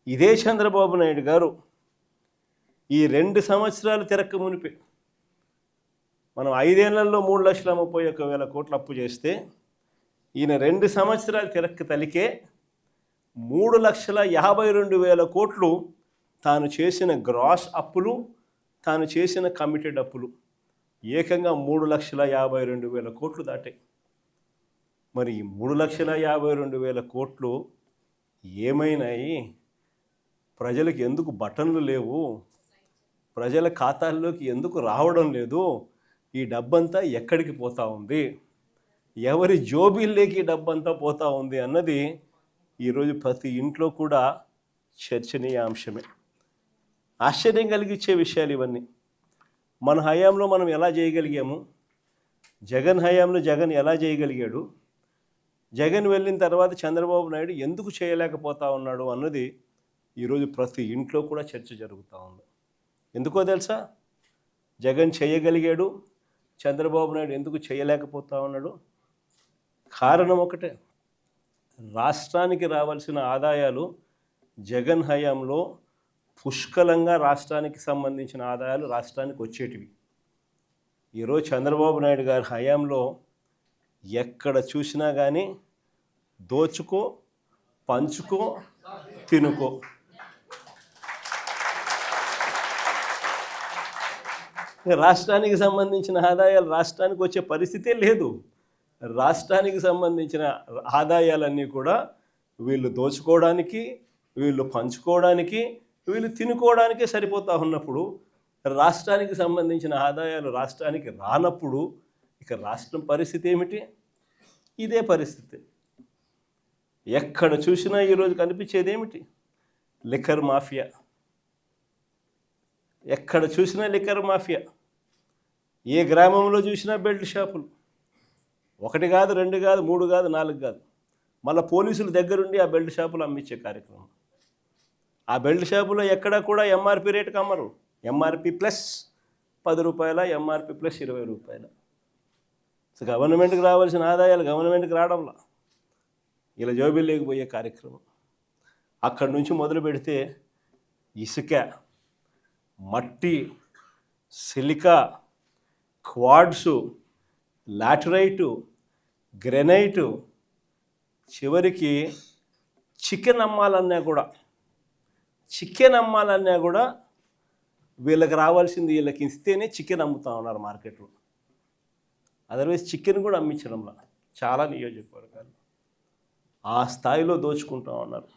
ఇదే చంద్రబాబు నాయుడు గారు ఈ 2 సంవత్సరాలు తిరక్క మునిపి మనం 5 ఏళ్లలో 3,31,000 కోట్లు అప్పు చేస్తే ఈయన 2 సంవత్సరాలు తిరక్క తలికే 3,52,000 కోట్లు తాను చేసిన గ్రాస్ అప్పులు, తాను చేసిన కమిటెడ్ అప్పులు ఏకంగా 3,52,000 కోట్లు దాటాయి. మరి ఈ 3,52,000 కోట్లు ఏమైనాయి? ప్రజలకు ఎందుకు బటన్లు లేవు? ప్రజల ఖాతాల్లోకి ఎందుకు రావడం లేదు? ఈ డబ్బంతా ఎక్కడికి పోతా ఉంది? ఎవరి జోబీల్లోకి ఈ డబ్బంతా పోతా ఉంది అన్నది ఈరోజు ప్రతి ఇంట్లో కూడా చర్చనీయాంశమే. ఆశ్చర్యం కలిగించే విషయాలు ఇవన్నీ. మన హయాంలో మనం ఎలా చేయగలిగాము? జగన్ హయాంలో జగన్ ఎలా చేయగలిగాడు? జగన్ వెళ్ళిన తర్వాత చంద్రబాబు నాయుడు ఎందుకు చేయలేకపోతా ఉన్నాడు అన్నది ఈరోజు ప్రతి ఇంట్లో కూడా చర్చ జరుగుతూ ఉంది. ఎందుకో తెలుసా? జగన్ చేయగలిగాడు, చంద్రబాబు నాయుడు ఎందుకు చేయలేకపోతా ఉన్నాడు? కారణం ఒకటే, రాష్ట్రానికి రావాల్సిన ఆదాయాలు జగన్ హయాంలో పుష్కలంగా రాష్ట్రానికి సంబంధించిన ఆదాయాలు రాష్ట్రానికి వచ్చేటివి. ఈరోజు చంద్రబాబు నాయుడు గారి హయాంలో ఎక్కడ చూసినా కానీ దోచుకో, పంచుకో, తినుకో. రాష్ట్రానికి సంబంధించిన ఆదాయాలు రాష్ట్రానికి వచ్చే పరిస్థితే లేదు. రాష్ట్రానికి సంబంధించిన ఆదాయాలన్నీ కూడా వీళ్ళు దోచుకోవడానికి, వీళ్ళు పంచుకోవడానికి, వీళ్ళు తినుకోవడానికే సరిపోతూ ఉన్నప్పుడు రాష్ట్రానికి సంబంధించిన ఆదాయాలు రాష్ట్రానికి రానప్పుడు ఇక రాష్ట్రం పరిస్థితి ఏమిటి? ఇదే పరిస్థితి. ఎక్కడ చూసినా ఈరోజు కనిపించేది ఏమిటి? Liquor mafia. ఎక్కడ చూసినా లిక్కర్ మాఫియా. ఏ గ్రామంలో చూసినా బెల్ట్ షాపులు. 1 కాదు, 2 కాదు, 3 కాదు, 4 కాదు. మళ్ళీ పోలీసుల దగ్గరుండి ఆ బెల్ట్ షాపులు అమ్మించే కార్యక్రమం. ఆ బెల్ట్ షాపులో ఎక్కడా కూడా ఎంఆర్పి రేటుకి అమ్మరు. ఎంఆర్పి ప్లస్ 10 రూపాయల, ఎంఆర్పి ప్లస్ 20 రూపాయల. సో గవర్నమెంట్కి రావాల్సిన ఆదాయాలు గవర్నమెంట్కి రావడంలా ఇలా జోబీల్లోకి పోయే కార్యక్రమం. అక్కడి నుంచి మొదలు పెడితే ఇసుక, మట్టి, సిలికా, క్వాడ్సు, లాటరైటు, గ్రెనైటు, చివరికి చికెన్ అమ్మాలన్నా కూడా వీళ్ళకి రావాల్సింది వీళ్ళకి ఇస్తేనే చికెన్ అమ్ముతా ఉన్నారు మార్కెట్లో. అదర్వైజ్ చికెన్ కూడా అమ్మించడంలా చాలా నియోజకవర్గాలు ఆ స్థాయిలో దోచుకుంటూ ఉన్నారు.